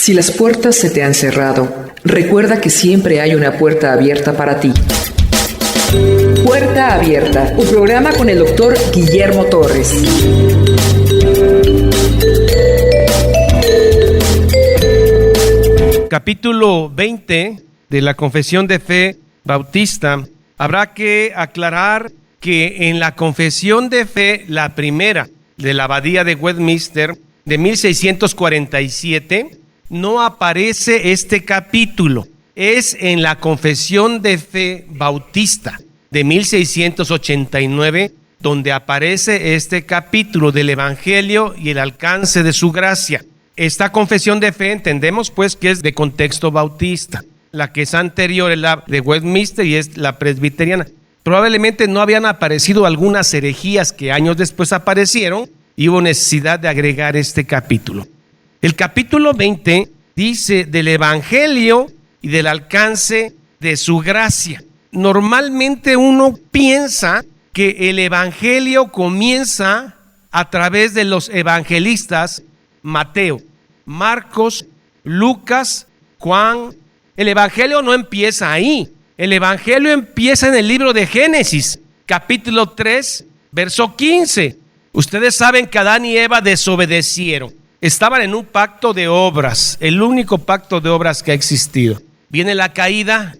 Si las puertas se te han cerrado, recuerda que siempre hay una puerta abierta para ti. Puerta Abierta, un programa con el doctor Guillermo Torres. Capítulo 20 de la Confesión de Fe Bautista. Habrá que aclarar que en la Confesión de Fe, la primera de la Abadía de Westminster de 1647, no aparece este capítulo. Es en la Confesión de Fe Bautista de 1689 donde aparece este capítulo del Evangelio y el alcance de su gracia. Esta confesión de fe entendemos pues que es de contexto bautista. La que es anterior es la de Westminster y es la presbiteriana. Probablemente no habían aparecido algunas herejías que años después aparecieron y hubo necesidad de agregar este capítulo. El capítulo 20 dice del Evangelio y del alcance de su gracia. Normalmente uno piensa que el Evangelio comienza a través de los evangelistas Mateo, Marcos, Lucas, Juan. El Evangelio no empieza ahí. El Evangelio empieza en el libro de Génesis, capítulo 3, verso 15. Ustedes saben que Adán y Eva desobedecieron. Estaban en un pacto de obras, el único pacto de obras que ha existido. Viene la caída.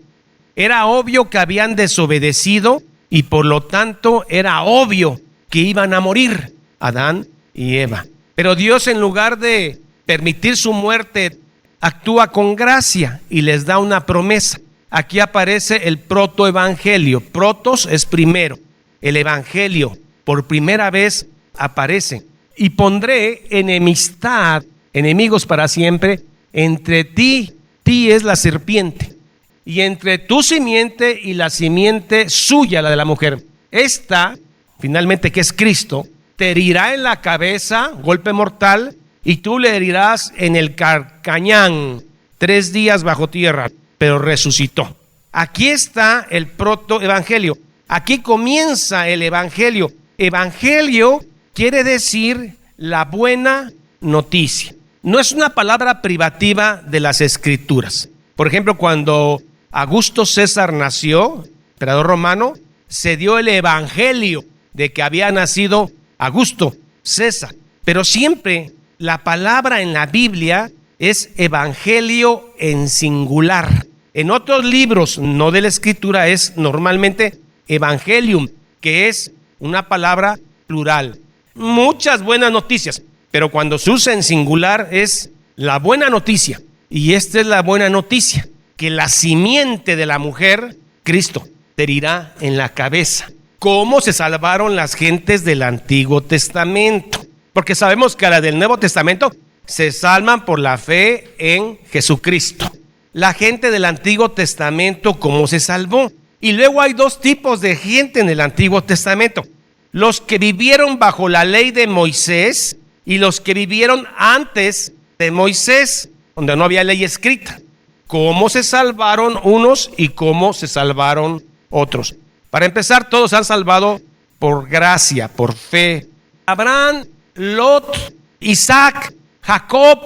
Era obvio que habían desobedecido y por lo tanto era obvio que iban a morir Adán y Eva. Pero Dios, en lugar de permitir su muerte, actúa con gracia y les da una promesa. Aquí aparece el protoevangelio. Protos es primero. El evangelio por primera vez aparece. Y pondré enemistad, enemigos para siempre, entre ti es la serpiente, y entre tu simiente y la simiente suya, la de la mujer. Esta, finalmente, que es Cristo, te herirá en la cabeza, golpe mortal, y tú le herirás en el carcañán, 3 días bajo tierra, pero resucitó. Aquí está el protoevangelio. Aquí comienza el evangelio. Evangelio quiere decir la buena noticia. No es una palabra privativa de las escrituras. Por ejemplo, cuando Augusto César nació, emperador romano, se dio el evangelio de que había nacido Augusto César. Pero siempre la palabra en la Biblia es evangelio en singular. En otros libros, no de la escritura, es normalmente evangelium, que es una palabra plural. Muchas buenas noticias, pero cuando se usa en singular es la buena noticia. Y esta es la buena noticia, que la simiente de la mujer, Cristo, te herirá en la cabeza. ¿Cómo se salvaron las gentes del Antiguo Testamento? Porque sabemos que a la del Nuevo Testamento se salvan por la fe en Jesucristo. La gente del Antiguo Testamento, ¿cómo se salvó? Y luego hay 2 tipos de gente en el Antiguo Testamento. Los que vivieron bajo la ley de Moisés y los que vivieron antes de Moisés, donde no había ley escrita. ¿Cómo se salvaron unos y cómo se salvaron otros? Para empezar, todos se han salvado por gracia, por fe. Abraham, Lot, Isaac, Jacob,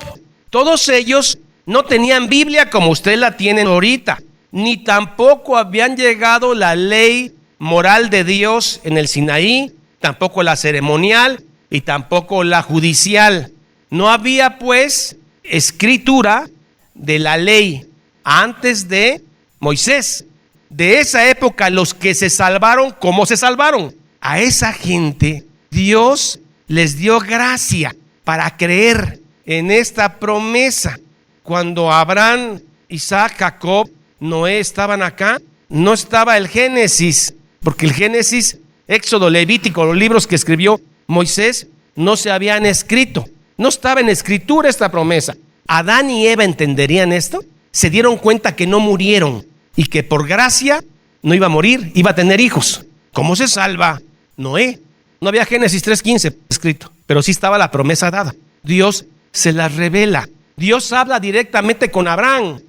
todos ellos no tenían Biblia como ustedes la tienen ahorita, ni tampoco habían llegado la ley moral de Dios en el Sinaí, tampoco la ceremonial y tampoco la judicial. No había pues escritura de la ley antes de Moisés. De esa época, los que se salvaron, ¿cómo se salvaron? A esa gente Dios les dio gracia para creer en esta promesa. Cuando Abraham, Isaac, Jacob, Noé estaban acá, no estaba el Génesis, porque el Génesis, Éxodo, Levítico, los libros que escribió Moisés, no se habían escrito. No estaba en escritura esta promesa. Adán y Eva entenderían esto, se dieron cuenta que no murieron y que por gracia no iba a morir, iba a tener hijos. ¿Cómo se salva Noé? No había Génesis 3:15 escrito, pero sí estaba la promesa dada. Dios se la revela. Dios habla directamente con Abraham,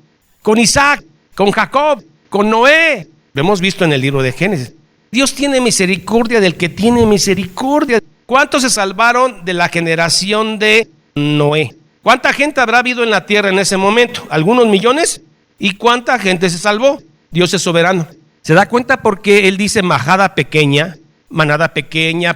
con Isaac, con Jacob, con Noé. Lo hemos visto en el libro de Génesis. Dios tiene misericordia del que tiene misericordia. ¿Cuántos se salvaron de la generación de Noé? ¿Cuánta gente habrá habido en la tierra en ese momento? ¿Algunos millones? ¿Y cuánta gente se salvó? Dios es soberano. ¿Se da cuenta por qué Él dice manada pequeña,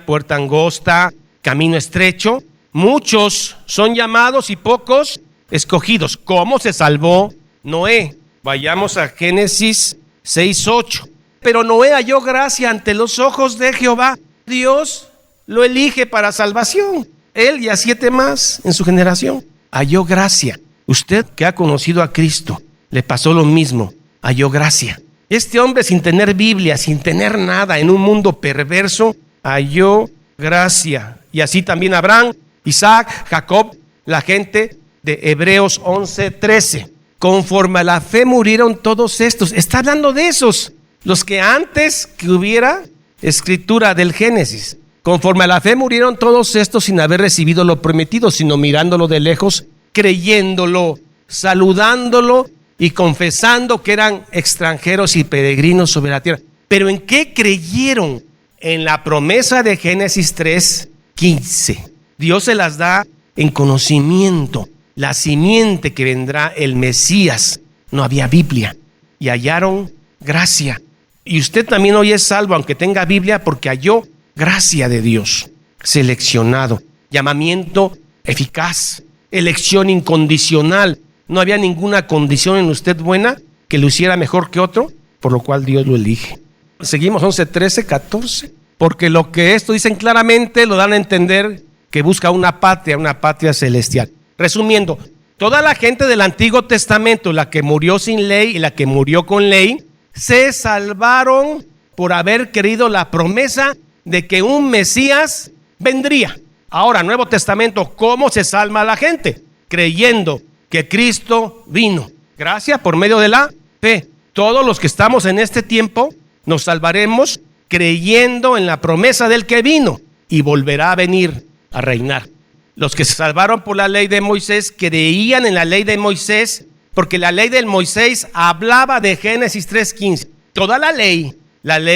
puerta angosta, camino estrecho? Muchos son llamados y pocos escogidos. ¿Cómo se salvó Noé? Vayamos a Génesis 6:8. Pero Noé halló gracia ante los ojos de Jehová. Dios lo elige para salvación. Él y a 7 más en su generación. Halló gracia. Usted que ha conocido a Cristo, le pasó lo mismo. Halló gracia. Este hombre, sin tener Biblia, sin tener nada, en un mundo perverso, halló gracia. Y así también Abraham, Isaac, Jacob, la gente de Hebreos 11:13. Conforme a la fe murieron todos estos. Está hablando de esos, los que antes que hubiera escritura del Génesis. Conforme a la fe murieron todos estos sin haber recibido lo prometido, sino mirándolo de lejos, creyéndolo, saludándolo y confesando que eran extranjeros y peregrinos sobre la tierra. ¿Pero en qué creyeron? En la promesa de Génesis 3:15. Dios se las da en conocimiento. La simiente que vendrá, el Mesías. No había Biblia y hallaron gracia. Y usted también hoy es salvo, aunque tenga Biblia, porque halló gracia de Dios. Seleccionado, llamamiento eficaz, elección incondicional. No había ninguna condición en usted buena que lo hiciera mejor que otro, por lo cual Dios lo elige. Seguimos 11, 13, 14. Porque lo que esto dicen claramente lo dan a entender que busca una patria celestial. Resumiendo, toda la gente del Antiguo Testamento, la que murió sin ley y la que murió con ley, se salvaron por haber creído la promesa de que un Mesías vendría. Ahora, Nuevo Testamento, ¿cómo se salva la gente? Creyendo que Cristo vino. Gracias por medio de la fe. Todos los que estamos en este tiempo nos salvaremos creyendo en la promesa del que vino y volverá a venir a reinar. Los que se salvaron por la ley de Moisés creían en la ley de Moisés, porque la ley de Moisés hablaba de Génesis 3:15. Toda la ley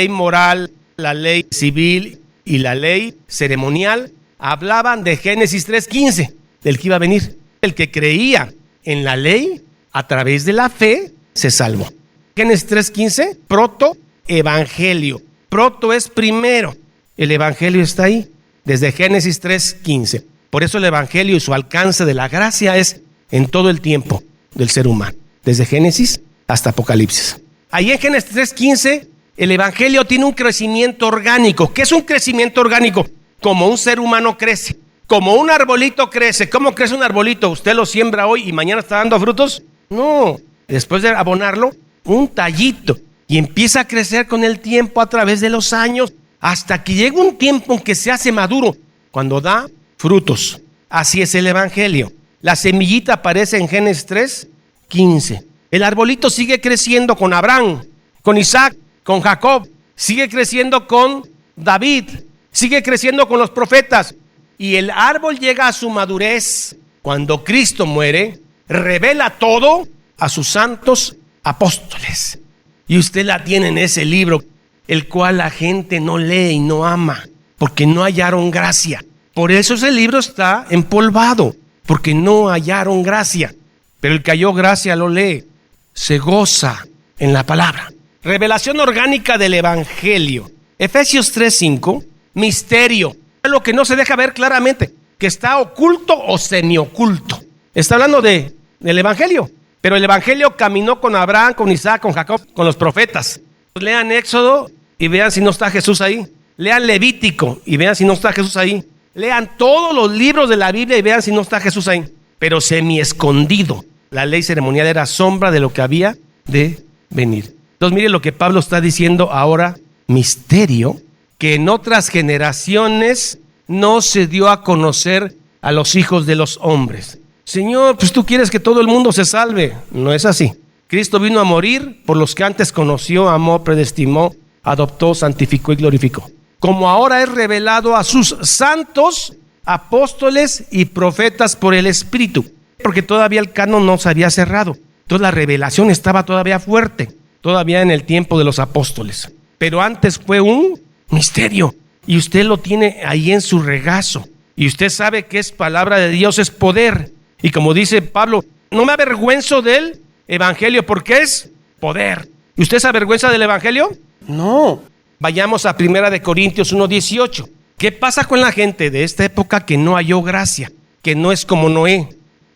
moral, la ley civil y la ley ceremonial hablaban de Génesis 3:15, del que iba a venir. El que creía en la ley a través de la fe se salvó. Génesis 3:15, proto-evangelio. Proto es primero. El evangelio está ahí, desde Génesis 3:15. Por eso el evangelio y su alcance de la gracia es en todo el tiempo del ser humano, desde Génesis hasta Apocalipsis. Ahí en Génesis 3:15, el evangelio tiene un crecimiento orgánico. ¿Qué es un crecimiento orgánico? Como un ser humano crece, como un arbolito crece. ¿Cómo crece un arbolito? ¿Usted lo siembra hoy y mañana está dando frutos? No, después de abonarlo, un tallito. Y empieza a crecer con el tiempo a través de los años, hasta que llega un tiempo en que se hace maduro, cuando da frutos. Así es el evangelio. La semillita aparece en Génesis 3:15. El arbolito sigue creciendo con Abraham, con Isaac, con Jacob. Sigue creciendo con David. Sigue creciendo con los profetas. Y el árbol llega a su madurez cuando Cristo muere. Revela todo a sus santos apóstoles. Y usted la tiene en ese libro, el cual la gente no lee y no ama, porque no hallaron gracia. Por eso ese libro está empolvado, porque no hallaron gracia. Pero el que halló gracia lo lee, se goza en la palabra. Revelación orgánica del evangelio. Efesios 3:5, misterio. Es lo que no se deja ver claramente, que está oculto o semioculto. Está hablando del evangelio. Pero el evangelio caminó con Abraham, con Isaac, con Jacob, con los profetas. Lean Éxodo y vean si no está Jesús ahí. Lean Levítico y vean si no está Jesús ahí. Lean todos los libros de la Biblia y vean si no está Jesús ahí. Pero semi-escondido. La ley ceremonial era sombra de lo que había de venir. Entonces miren lo que Pablo está diciendo ahora. Misterio que en otras generaciones no se dio a conocer a los hijos de los hombres. Señor, pues tú quieres que todo el mundo se salve. No es así. Cristo vino a morir por los que antes conoció, amó, predestinó, adoptó, santificó y glorificó. Como ahora es revelado a sus santos apóstoles y profetas por el Espíritu. Porque todavía el canon no se había cerrado. Entonces la revelación estaba todavía fuerte, todavía en el tiempo de los apóstoles. Pero antes fue un misterio. Y usted lo tiene ahí en su regazo. Y usted sabe que es palabra de Dios, es poder. Y como dice Pablo, no me avergüenzo del evangelio porque es poder. ¿Y usted se avergüenza del evangelio? No. Vayamos a 1 Corintios 1:18. ¿Qué pasa con la gente de esta época que no halló gracia? Que no es como Noé.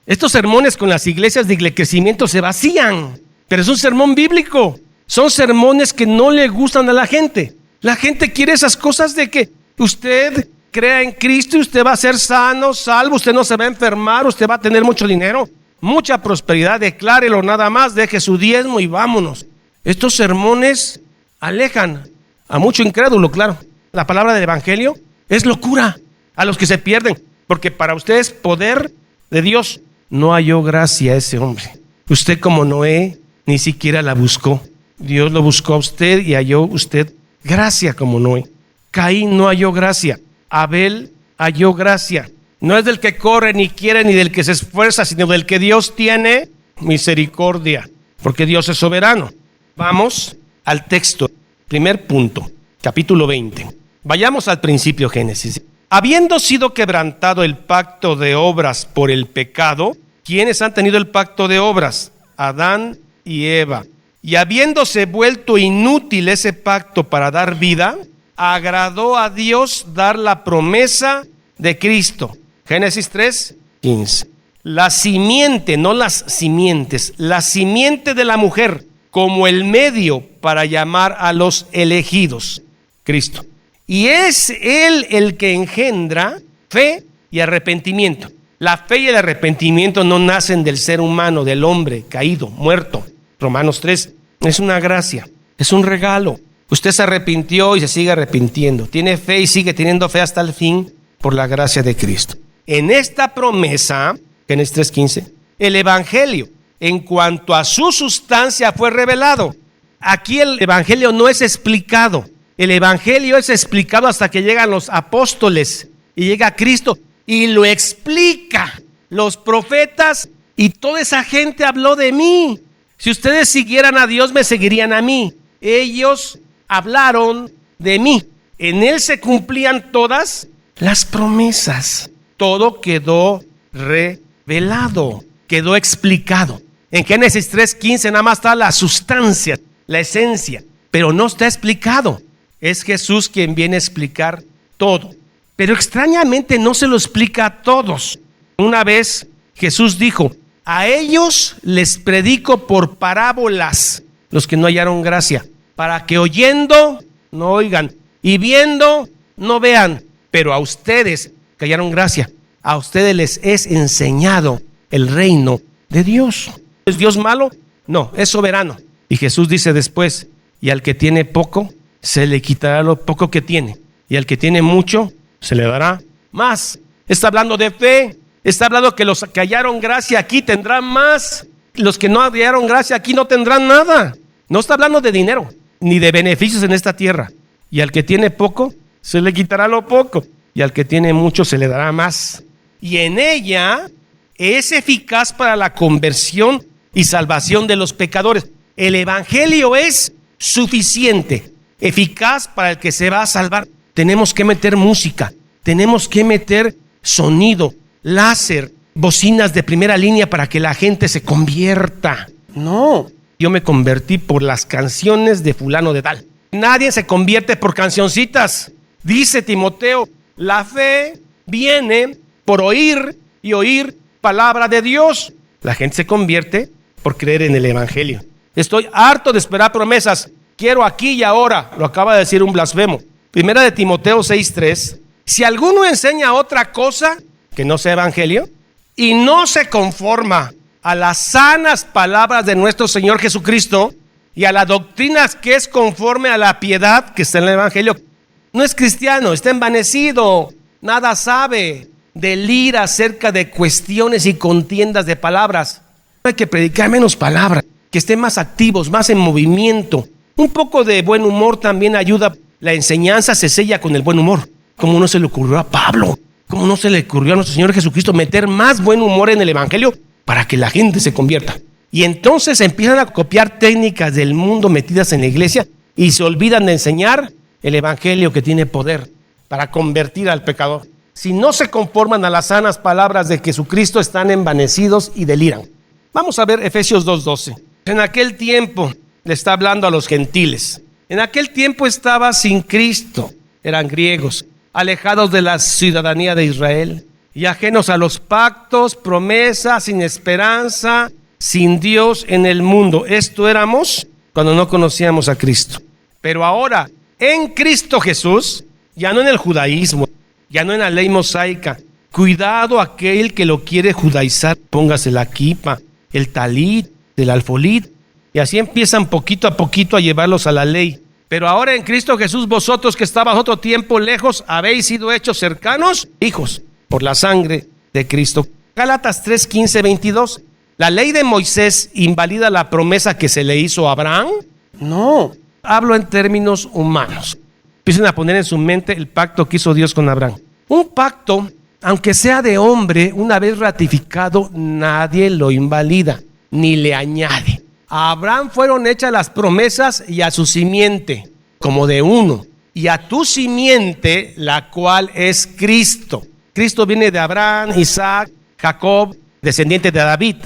Estos sermones con las iglesias de crecimiento se vacían, pero es un sermón bíblico. Son sermones que no le gustan a la gente. La gente quiere esas cosas de que usted crea en Cristo y usted va a ser sano, salvo, usted no se va a enfermar, usted va a tener mucho dinero, mucha prosperidad, declárelo nada más, deje su diezmo y vámonos. Estos sermones alejan a mucho incrédulo, claro. La palabra del evangelio es locura a los que se pierden, porque para ustedes poder de Dios. No halló gracia a ese hombre. Usted como Noé ni siquiera la buscó. Dios lo buscó a usted y halló usted gracia como Noé. Caín no halló gracia. Abel halló gracia. No es del que corre ni quiere ni del que se esfuerza, sino del que Dios tiene misericordia, porque Dios es soberano. Vamos al texto. Primer punto, capítulo 20. Vayamos al principio, Génesis. Habiendo sido quebrantado el pacto de obras por el pecado, ¿quiénes han tenido el pacto de obras? Adán y Eva. Y habiéndose vuelto inútil ese pacto para dar vida, agradó a Dios dar la promesa de Cristo. Génesis 3:15. La simiente, no las simientes, la simiente de la mujer como el medio para llamar a los elegidos, Cristo. Y es Él el que engendra fe y arrepentimiento. La fe y el arrepentimiento no nacen del ser humano, del hombre caído, muerto. Romanos 3, es una gracia, es un regalo. Usted se arrepintió y se sigue arrepintiendo. Tiene fe y sigue teniendo fe hasta el fin por la gracia de Cristo. En esta promesa, Génesis 3:15, el evangelio, en cuanto a su sustancia, fue revelado. Aquí el evangelio no es explicado. El evangelio es explicado hasta que llegan los apóstoles y llega Cristo y lo explica. Los profetas y toda esa gente habló de mí. Si ustedes siguieran a Dios, me seguirían a mí. Ellos hablaron de mí. En Él se cumplían todas las promesas. Todo quedó revelado, quedó explicado. En Génesis 3:15 nada más está la sustancia, la esencia, pero no está explicado. Es Jesús quien viene a explicar todo. Pero extrañamente no se lo explica a todos. Una vez Jesús dijo, a ellos les predico por parábolas, los que no hallaron gracia, para que oyendo no oigan y viendo no vean. Pero a ustedes que hallaron gracia, a ustedes les es enseñado el reino de Dios. ¿Es Dios malo? No, es soberano. Y Jesús dice después, y al que tiene poco, se le quitará lo poco que tiene, y al que tiene mucho, se le dará más. Está hablando de fe, está hablando que los que hallaron gracia aquí tendrán más, los que no hallaron gracia aquí no tendrán nada. No está hablando de dinero, ni de beneficios en esta tierra. Y al que tiene poco, se le quitará lo poco, y al que tiene mucho, se le dará más. Y en ella es eficaz para la conversión y salvación de los pecadores. El evangelio es suficiente, eficaz para el que se va a salvar. Tenemos que meter música, tenemos que meter sonido, láser, bocinas de primera línea para que la gente se convierta. No, yo me convertí por las canciones de fulano de tal. Nadie se convierte por cancioncitas. Dice Timoteo, la fe viene por oír y oír palabra de Dios. La gente se convierte por creer en el evangelio. Estoy harto de esperar promesas. Quiero aquí y ahora. Lo acaba de decir un blasfemo. Primera de Timoteo 6:3. Si alguno enseña otra cosa que no sea evangelio y no se conforma a las sanas palabras de nuestro Señor Jesucristo y a la doctrina que es conforme a la piedad que está en el evangelio, no es cristiano, está envanecido, nada sabe, delira acerca de cuestiones y contiendas de palabras. Hay que predicar menos palabras, que estén más activos, más en movimiento. Un poco de buen humor también ayuda. La enseñanza se sella con el buen humor. ¿Cómo no se le ocurrió a Pablo? ¿Cómo no se le ocurrió a nuestro Señor Jesucristo meter más buen humor en el evangelio para que la gente se convierta? Y entonces empiezan a copiar técnicas del mundo metidas en la iglesia y se olvidan de enseñar el evangelio que tiene poder para convertir al pecador. si no se conforman a las sanas palabras de Jesucristo, están envanecidos y deliran. Vamos a ver Efesios 2:12. En aquel tiempo, le está hablando a los gentiles. En aquel tiempo estaba sin Cristo, eran griegos, alejados de la ciudadanía de Israel y ajenos a los pactos, promesas, sin esperanza, sin Dios en el mundo. Esto éramos cuando no conocíamos a Cristo. Pero ahora, en Cristo Jesús, ya no en el judaísmo, ya no en la ley mosaica. Cuidado aquel que lo quiere judaizar, póngase la kipa, el talit, el alfolit, y así empiezan poquito a poquito a llevarlos a la ley. Pero ahora en Cristo Jesús, vosotros que estabais otro tiempo lejos, habéis sido hechos cercanos, hijos, por la sangre de Cristo. Gálatas 3:15-22. ¿La ley de Moisés invalida la promesa que se le hizo a Abraham? No, hablo en términos humanos. Empiecen a poner en su mente el pacto que hizo Dios con Abraham. Un pacto, aunque sea de hombre, una vez ratificado, nadie lo invalida, ni le añade. A Abraham fueron hechas las promesas y a su simiente, como de uno, y a tu simiente, la cual es Cristo. Cristo viene de Abraham, Isaac, Jacob, descendiente de David.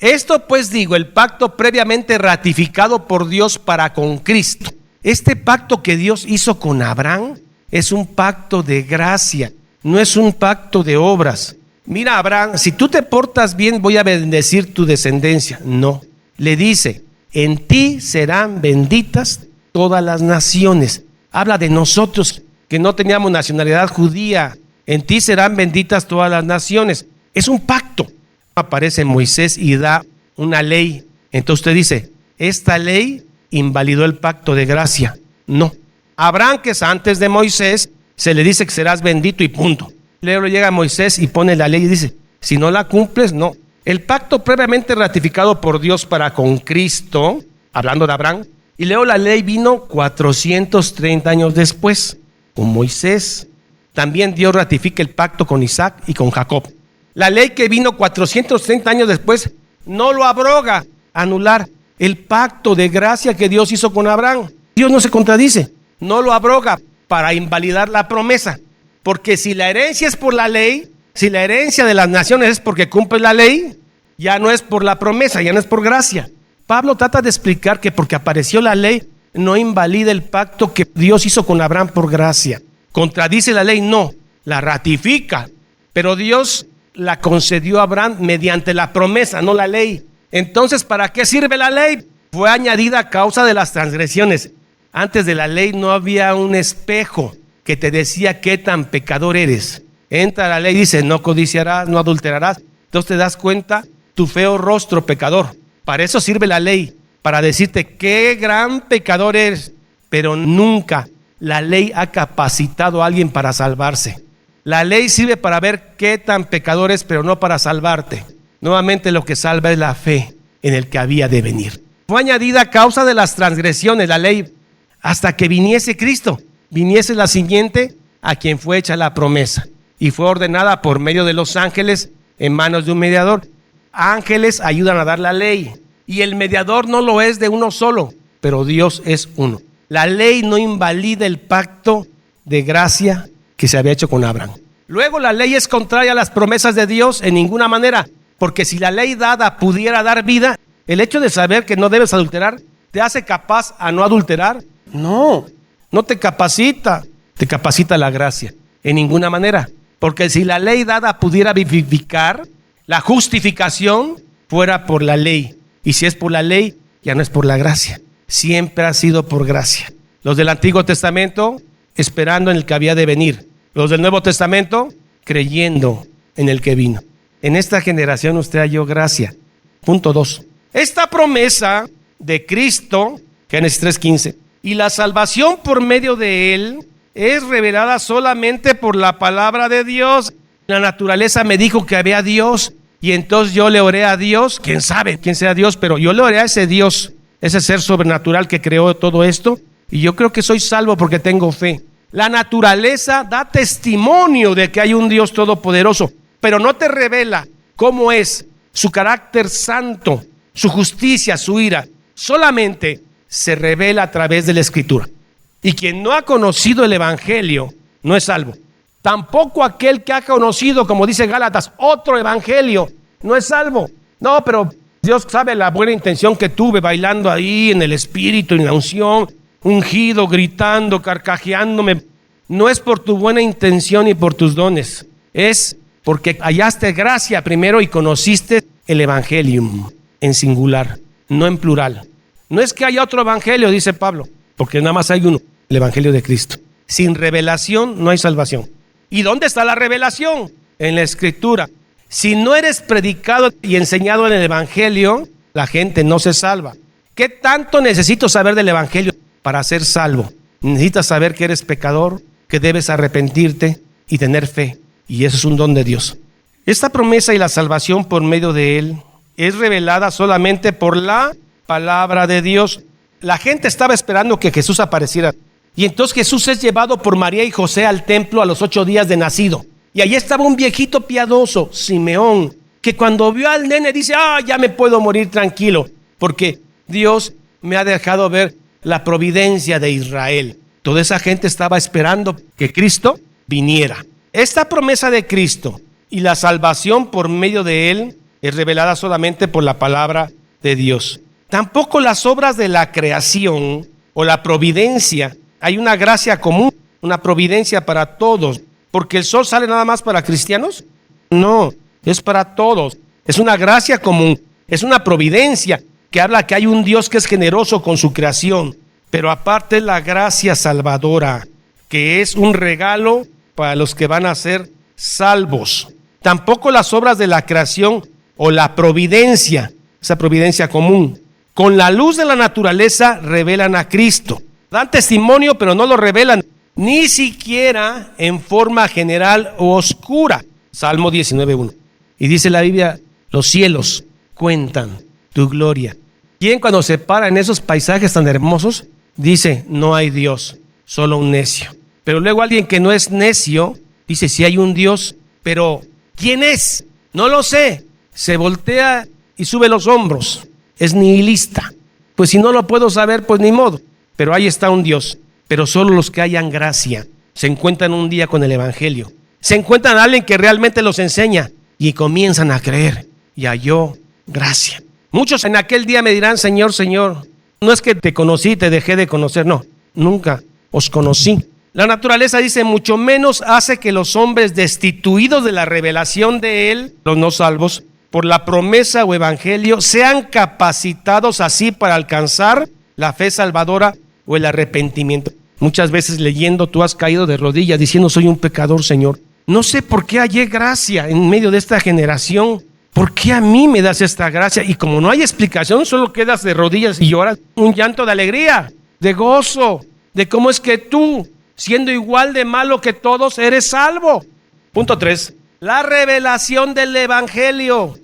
Esto pues digo, el pacto previamente ratificado por Dios para con Cristo. Este pacto que Dios hizo con Abraham es un pacto de gracia, no es un pacto de obras. Mira, Abraham, si tú te portas bien, voy a bendecir tu descendencia. No, le dice, en ti serán benditas todas las naciones. Habla de nosotros que no teníamos nacionalidad judía. En ti serán benditas todas las naciones. Es un pacto. Aparece Moisés y da una ley. Entonces usted dice, esta ley invalidó el pacto de gracia. No. Abraham, que es antes de Moisés, se le dice que serás bendito y punto. Luego llega Moisés y pone la ley y dice, si no la cumples, no. El pacto previamente ratificado por Dios para con Cristo, hablando de Abraham, y luego la ley vino 430 años después, con Moisés. También Dios ratifica el pacto con Isaac y con Jacob. La ley que vino 430 años después no lo abroga, anular el pacto de gracia que Dios hizo con Abraham. Dios no se contradice, no lo abroga para invalidar la promesa. Porque si la herencia es por la ley, si la herencia de las naciones es porque cumple la ley, ya no es por la promesa, ya no es por gracia. Pablo trata de explicar que porque apareció la ley, no invalida el pacto que Dios hizo con Abraham por gracia. ¿Contradice la ley? No, la ratifica. Pero Dios la concedió a Abraham mediante la promesa, no la ley. Entonces, ¿para qué sirve la ley? Fue añadida a causa de las transgresiones. Antes de la ley no había un espejo que te decía qué tan pecador eres. Entra la ley y dice, no codiciarás, no adulterarás. Entonces te das cuenta tu feo rostro pecador. Para eso sirve la ley, para decirte qué gran pecador eres. Pero nunca la ley ha capacitado a alguien para salvarse. La ley sirve para ver qué tan pecador es, pero no para salvarte. Nuevamente lo que salva es la fe en el que había de venir. Fue añadida a causa de las transgresiones la ley hasta que viniese Cristo. Viniese la siguiente a quien fue hecha la promesa. Y fue ordenada por medio de los ángeles en manos de un mediador. Ángeles ayudan a dar la ley. Y el mediador no lo es de uno solo, pero Dios es uno. La ley no invalida el pacto de gracia que se había hecho con Abraham. Luego la ley es contraria a las promesas de Dios en ninguna manera. Porque si la ley dada pudiera dar vida, el hecho de saber que no debes adulterar, ¿te hace capaz a no adulterar? No, no te capacita. Te capacita la gracia. En ninguna manera. Porque si la ley dada pudiera vivificar, la justificación fuera por la ley. Y si es por la ley, ya no es por la gracia. Siempre ha sido por gracia. Los del Antiguo Testamento, esperando en el que había de venir. Los del Nuevo Testamento, creyendo en el que vino. En esta generación usted halló gracia. Punto 2. Esta promesa de Cristo, Génesis 3:15, y la salvación por medio de Él es revelada solamente por la palabra de Dios. La naturaleza me dijo que había Dios y entonces yo le oré a Dios. ¿Quién sabe quién sea Dios? Pero yo le oré a ese Dios, ese ser sobrenatural que creó todo esto, y yo creo que soy salvo porque tengo fe. La naturaleza da testimonio de que hay un Dios todopoderoso, pero no te revela cómo es su carácter santo, su justicia, su ira. Solamente se revela a través de la Escritura. Y quien no ha conocido el Evangelio no es salvo, Tampoco aquel que ha conocido, como dice Gálatas, otro evangelio, no es salvo. No, pero Dios sabe la buena intención que tuve bailando ahí en el espíritu, en la unción, ungido, gritando, carcajeándome. No es por tu buena intención y por tus dones. Es porque hallaste gracia primero y conociste el evangelium en singular, no en plural. No es que haya otro evangelio, dice Pablo, porque nada más hay uno, el evangelio de Cristo. Sin revelación no hay salvación. ¿Y dónde está la revelación? En la Escritura. Si no eres predicado y enseñado en el evangelio, la gente no se salva. ¿Qué tanto necesito saber del evangelio para ser salvo? Necesitas saber que eres pecador, que debes arrepentirte y tener fe. Y eso es un don de Dios. Esta promesa y la salvación por medio de Él es revelada solamente por la palabra de Dios. La gente estaba esperando que Jesús apareciera. Y entonces Jesús es llevado por María y José al templo a los 8 días de nacido. Y allí estaba un viejito piadoso, Simeón, que cuando vio al nene dice, ya me puedo morir tranquilo, porque Dios me ha dejado ver la providencia de Israel. Toda esa gente estaba esperando que Cristo viniera. Esta promesa de Cristo y la salvación por medio de Él es revelada solamente por la palabra de Dios. Tampoco las obras de la creación o la providencia. Hay una gracia común, una providencia para todos. ¿Porque el sol sale nada más para cristianos? No, es para todos. Es una gracia común, es una providencia que habla que hay un Dios que es generoso con su creación. Pero aparte la gracia salvadora, que es un regalo para los que van a ser salvos. Tampoco las obras de la creación o la providencia, esa providencia común, con la luz de la naturaleza revelan a Cristo. Dan testimonio, pero no lo revelan, ni siquiera en forma general o oscura. Salmo 19:1. Y dice la Biblia, los cielos cuentan tu gloria. ¿Quién cuando se para en esos paisajes tan hermosos dice, no hay Dios, solo un necio? Pero luego alguien que no es necio dice, sí hay un Dios, pero ¿quién es? No lo sé. Se voltea y sube los hombros. Es nihilista. Pues si no lo puedo saber, pues ni modo. Pero ahí está un Dios. Pero solo los que hayan gracia se encuentran un día con el evangelio. Se encuentran a alguien que realmente los enseña y comienzan a creer. Y halló gracia. Muchos en aquel día me dirán, Señor, Señor, no es que te conocí, te dejé de conocer. No, nunca os conocí. La naturaleza dice, mucho menos hace que los hombres destituidos de la revelación de Él, los no salvos, por la promesa o evangelio, sean capacitados así para alcanzar la fe salvadora o el arrepentimiento. Muchas veces leyendo tú has caído de rodillas diciendo, soy un pecador, Señor. No sé por qué hallé gracia en medio de esta generación. ¿Por qué a mí me das esta gracia? Y como no hay explicación, solo quedas de rodillas y lloras. Un llanto de alegría, de gozo, de cómo es que tú, siendo igual de malo que todos, eres salvo. Punto 3. La revelación del evangelio.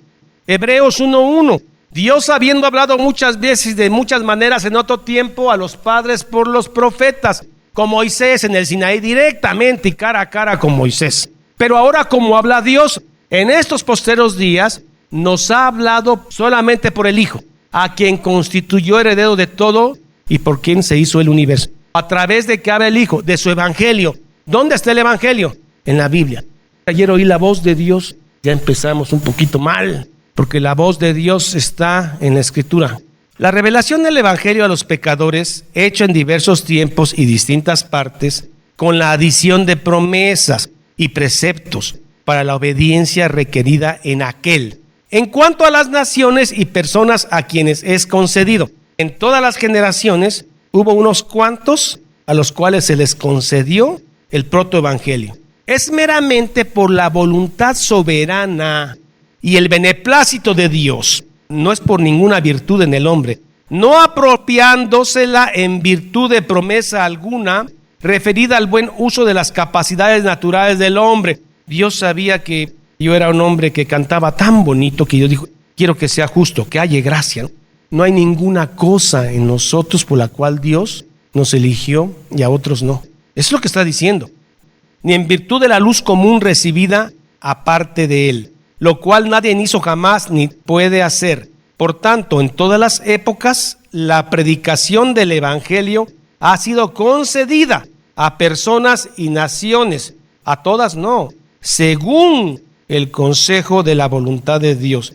Hebreos 1:1. Dios, habiendo hablado muchas veces de muchas maneras en otro tiempo a los padres por los profetas, con Moisés en el Sinaí directamente y cara a cara con Moisés. Pero ahora, como habla Dios en estos posteros días, nos ha hablado solamente por el Hijo, a quien constituyó heredero de todo y por quien se hizo el universo. ¿A través de qué habla el Hijo? De su evangelio. ¿Dónde está el evangelio? En la Biblia. Ayer oí la voz de Dios, ya empezamos un poquito mal, porque la voz de Dios está en la Escritura. La revelación del evangelio a los pecadores, hecho en diversos tiempos y distintas partes, con la adición de promesas y preceptos para la obediencia requerida en aquel. En cuanto a las naciones y personas a quienes es concedido, en todas las generaciones hubo unos cuantos a los cuales se les concedió el protoevangelio. Es meramente por la voluntad soberana y el beneplácito de Dios, no es por ninguna virtud en el hombre, no apropiándosela en virtud de promesa alguna, referida al buen uso de las capacidades naturales del hombre. Dios sabía que yo era un hombre que cantaba tan bonito que yo dije, quiero que sea justo, que haya gracia. No hay ninguna cosa en nosotros por la cual Dios nos eligió y a otros no. Eso es lo que está diciendo. Ni en virtud de la luz común recibida aparte de Él, lo cual nadie hizo jamás ni puede hacer. Por tanto, en todas las épocas, la predicación del evangelio ha sido concedida a personas y naciones A todas no, según el consejo de la voluntad de Dios.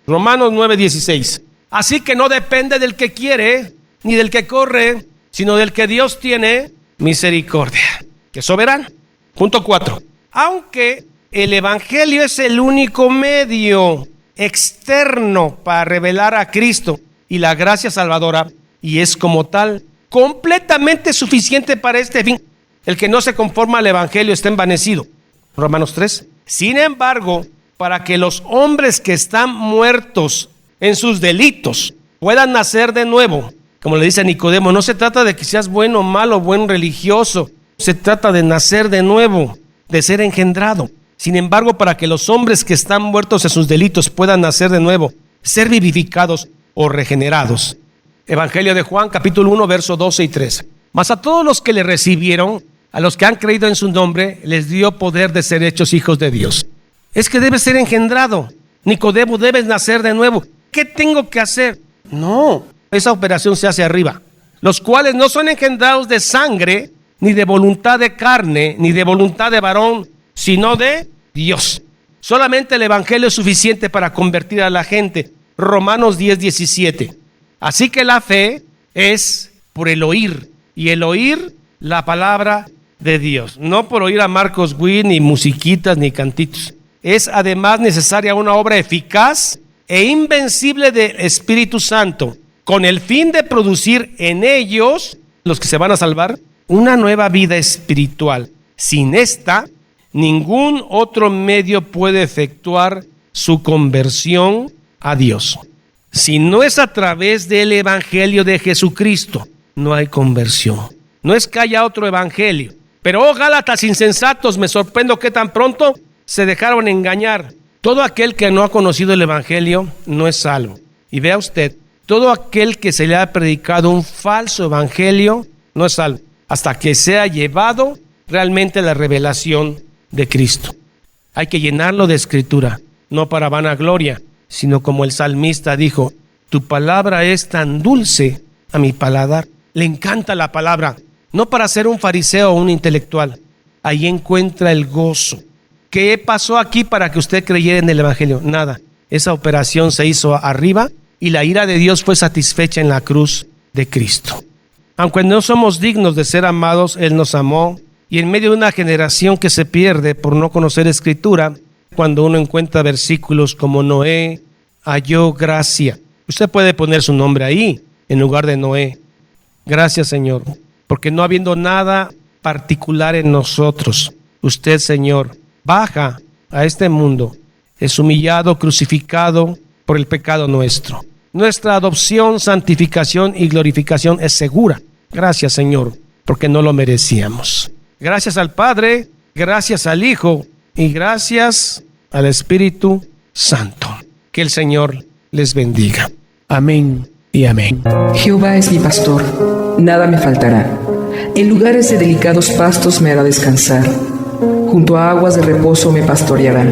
Romanos 9:16. Así que no depende del que quiere, ni del que corre, sino del que Dios tiene misericordia, que es soberano. Punto 4. Aunque el evangelio es el único medio externo para revelar a Cristo y la gracia salvadora, y es como tal completamente suficiente para este fin, el que no se conforma al evangelio está envanecido. Romanos 3. Sin embargo, para que los hombres que están muertos en sus delitos puedan nacer de nuevo, como le dice a Nicodemo, no se trata de que seas bueno, malo, buen religioso, se trata de nacer de nuevo, de ser engendrado. Sin embargo, para que los hombres que están muertos en sus delitos puedan nacer de nuevo, ser vivificados o regenerados. Evangelio de Juan, capítulo 1, versos 12 y 13. Mas a todos los que le recibieron, a los que han creído en su nombre, les dio poder de ser hechos hijos de Dios. Es que debes ser engendrado. Nicodemo, debes nacer de nuevo. ¿Qué tengo que hacer? No, esa operación se hace arriba. Los cuales no son engendrados de sangre, ni de voluntad de carne, ni de voluntad de varón, sino de Dios. Solamente el evangelio es suficiente para convertir a la gente. Romanos 10:17. Así que la fe es por el oír, y el oír la palabra de Dios, no por oír a Marcos Witt, ni musiquitas, ni cantitos. Es además necesaria una obra eficaz e invencible del Espíritu Santo, con el fin de producir en ellos, los que se van a salvar, una nueva vida espiritual. Sin esta, ningún otro medio puede efectuar su conversión a Dios. Si no es a través del evangelio de Jesucristo, no hay conversión. No es que haya otro evangelio. Pero, Gálatas insensatos, me sorprendo que tan pronto se dejaron engañar. Todo aquel que no ha conocido el evangelio no es salvo. Y vea usted, todo aquel que se le ha predicado un falso evangelio no es salvo, hasta que sea llevado realmente la revelación de Cristo. Hay que llenarlo de escritura, no para vanagloria, sino como el salmista dijo, tu palabra es tan dulce a mi paladar. Le encanta la palabra, no para ser un fariseo o un intelectual. Ahí encuentra el gozo. ¿Qué pasó aquí para que usted creyera en el evangelio? Nada. Esa operación se hizo arriba y la ira de Dios fue satisfecha en la cruz de Cristo. Aunque no somos dignos de ser amados, Él nos amó, y en medio de una generación que se pierde por no conocer escritura, cuando uno encuentra versículos como Noé halló gracia. Usted puede poner su nombre ahí en lugar de Noé. Gracias, Señor, porque no habiendo nada particular en nosotros, usted, Señor, baja a este mundo, es humillado, crucificado por el pecado nuestro. Nuestra adopción, santificación y glorificación es segura. Gracias, Señor, porque no lo merecíamos. Gracias al Padre, gracias al Hijo y gracias al Espíritu Santo. Que el Señor les bendiga. Amén y amén. Jehová es mi pastor, nada me faltará. En lugares de delicados pastos me hará descansar. Junto a aguas de reposo me pastoreará.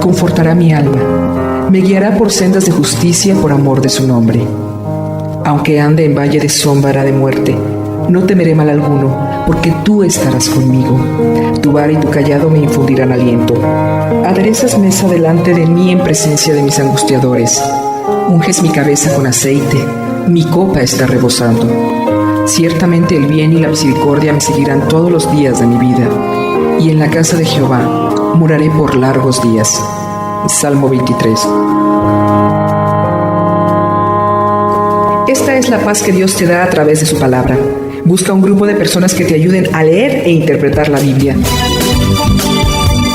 Confortará mi alma. Me guiará por sendas de justicia por amor de su nombre. Aunque ande en valle de sombra de muerte, no temeré mal alguno, porque tú estarás conmigo. Tu vara y tu cayado me infundirán aliento. Aderezas mesa delante de mí en presencia de mis angustiadores. Unges mi cabeza con aceite, mi copa está rebosando. Ciertamente el bien y la misericordia me seguirán todos los días de mi vida, y en la casa de Jehová moraré por largos días. Salmo 23. Esta es la paz que Dios te da a través de su palabra. Busca un grupo de personas que te ayuden a leer e interpretar la Biblia.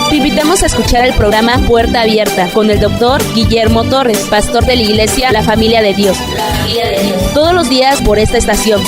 Te invitamos a escuchar el programa Puerta Abierta con el Dr. Guillermo Torres, pastor de la iglesia La Familia de Dios. Todos los días por esta estación.